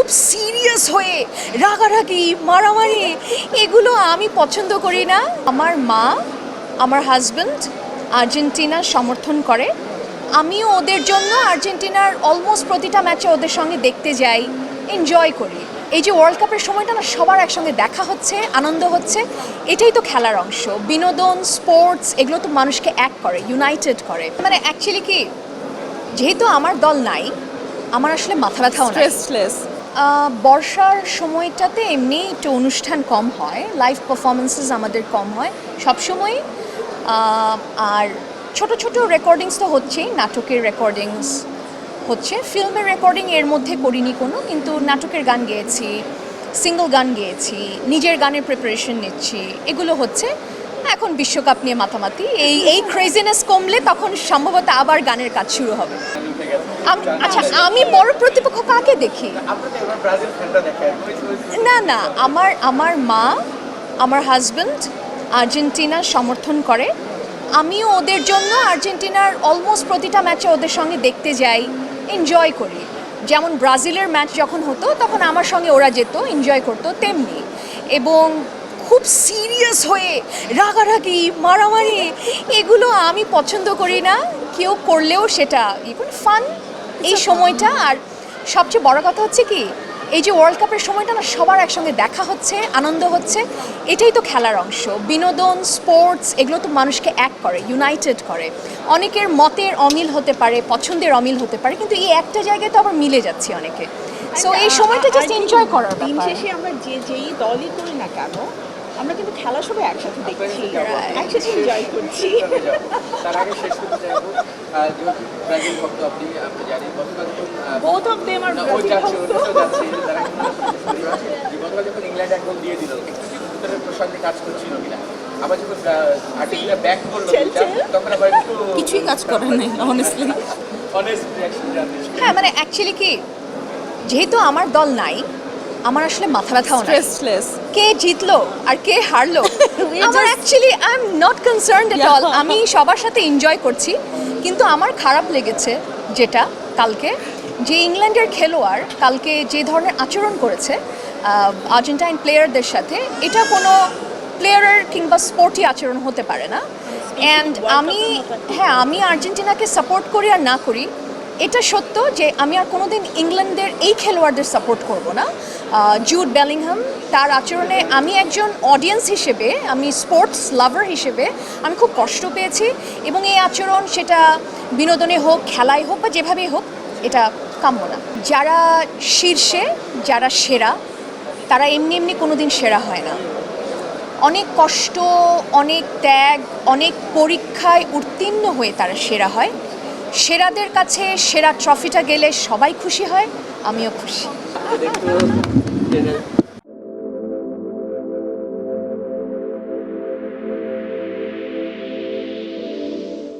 খুব সিরিয়াস হয়ে রাগারাগি মারামারি এগুলো আমি পছন্দ করি না। আমার মা আমার হাজব্যান্ড আর্জেন্টিনার সমর্থন করে, আমিও ওদের জন্য আর্জেন্টিনার অলমোস্ট প্রতিটা ম্যাচে ওদের সঙ্গে দেখতে যাই, এনজয় করি। এই যে ওয়ার্ল্ড কাপের সময়টা না সবার একসঙ্গে দেখা হচ্ছে, আনন্দ হচ্ছে, এটাই তো খেলার অংশ। বিনোদন, স্পোর্টস এগুলো তো মানুষকে এক করে, ইউনাইটেড করে। মানে অ্যাকচুয়ালি কি, যেহেতু আমার দল নাই, আমার আসলে মাথা ব্যথাও নাই। স্ট্রেসলেস। বর্ষার সময়টাতে এমনি একটু অনুষ্ঠান কম হয়, লাইভ পারফরমেন্সেস আমাদের কম হয় সবসময়। আর ছোট ছোট রেকর্ডিংস তো হচ্ছেই, নাটকের রেকর্ডিংস হচ্ছে, ফিল্মের রেকর্ডিং এর মধ্যে করিনি কোনো, কিন্তু নাটকের গান গেয়েছি, সিঙ্গল গান গেয়েছি, নিজের গানের প্রিপারেশন নিচ্ছি, এগুলো হচ্ছে। এখন বিশ্বকাপ নিয়ে মাতামাতি, এই ক্রেজিনেস কমলে তখন সম্ভবত আবার গানের কাজ শুরু হবে। আচ্ছা, আমি বড় প্রতিপক্ষ কাকে দেখি? না না, আমার মা আমার হাজব্যান্ড আর্জেন্টিনার সমর্থন করে, আমিও ওদের জন্য আর্জেন্টিনার অলমোস্ট প্রতিটা ম্যাচে ওদের সঙ্গে দেখতে যাই, এনজয় করি। যেমন ব্রাজিলের ম্যাচ যখন হতো তখন আমার সঙ্গে ওরা যেত, এনজয় করতো, তেমনি। এবং খুব সিরিয়াস হয়ে রাগারাগি মারামারি এগুলো আমি পছন্দ করি না, কেউ করলেও সেটা ফান এই সময়টা। আর সবচেয়ে বড় কথা হচ্ছে কি, এই যে ওয়ার্ল্ড কাপের সময়টা না সবার একসঙ্গে দেখা হচ্ছে, আনন্দ হচ্ছে, এটাই তো খেলার অংশ। বিনোদন, স্পোর্টস এগুলো তো মানুষকে এক করে, ইউনাইটেড করে। অনেকের মতের অমিল হতে পারে, পছন্দের অমিল হতে পারে, কিন্তু এই একটা জায়গায় তো আবার মিলে যাচ্ছি অনেকে। সো এই সময়টা জাস্ট এনজয় করার দিন ব্যাপার। শেষে আমরা যেই দলই করি না কেন, আমরা কিন্তু খেলা সবাই একসাথে দেখছি, একসাথে এনজয় করছি। তার আগে শেষ করতে চাইবো, যেহেতু ব্রাজিল ভক্ত আপনি, আমরা জানি গতকাল যখন বোথ অফ দেম আর ওই যাচ্ছে তারা গতকাল যখন ইংল্যান্ড এক গোল দিয়ে দিল, একটু ভিতরে প্রশান্তি কাজ করছিল কিনা, আবার যখন আর্জেন্টিনা ব্যাক করলো তখন আবার একটু কিছুই কাজ করে নাই অনেস্টলি। অনেস্ট রিঅ্যাকশন জানতে চাই। হ্যাঁ, মানে অ্যাকচুয়ালি কি, যেহেতু আমার দল নাই, আমার আসলে মাথা ব্যথাও নাই। স্ট্রেসলেস। কে জিতলো আর কে হারলো আমার actually I am not concerned at all. আমি সবার সাথে এনজয় করছি, কিন্তু আমার খারাপ লেগেছে যেটা কালকে, যে ইংল্যান্ডের খেলোয়াড় কালকে যে ধরনের আচরণ করেছে আর্জেন্টাইন প্লেয়ারদের সাথে, এটা কোনো প্লেয়ারের কিংবা স্পোর্টি আচরণ হতে পারে না। অ্যান্ড আমি আর্জেন্টিনাকে সাপোর্ট করি আর না করি, এটা সত্য যে আমি আর কোনোদিন ইংল্যান্ডের এই খেলোয়াড়দের সাপোর্ট করব না। জুড বেলিংহাম, তার আচরণে আমি একজন অডিয়েন্স হিসেবে, আমি স্পোর্টস লাভার হিসেবে আমি খুব কষ্ট পেয়েছি। এবং এই আচরণ সেটা বিনোদনে হোক, খেলায় হোক বা যেভাবেই হোক, এটা কাম্য না। যারা শীর্ষে, যারা সেরা, তারা এমনি এমনি কোনো দিন সেরা হয় না। অনেক কষ্ট, অনেক ত্যাগ, অনেক পরীক্ষায় উত্তীর্ণ হয়ে তারা সেরা হয়। সেরাদের কাছে সেরা ট্রফিটা গেলে সবাই খুশি হয়, আমিও খুশি।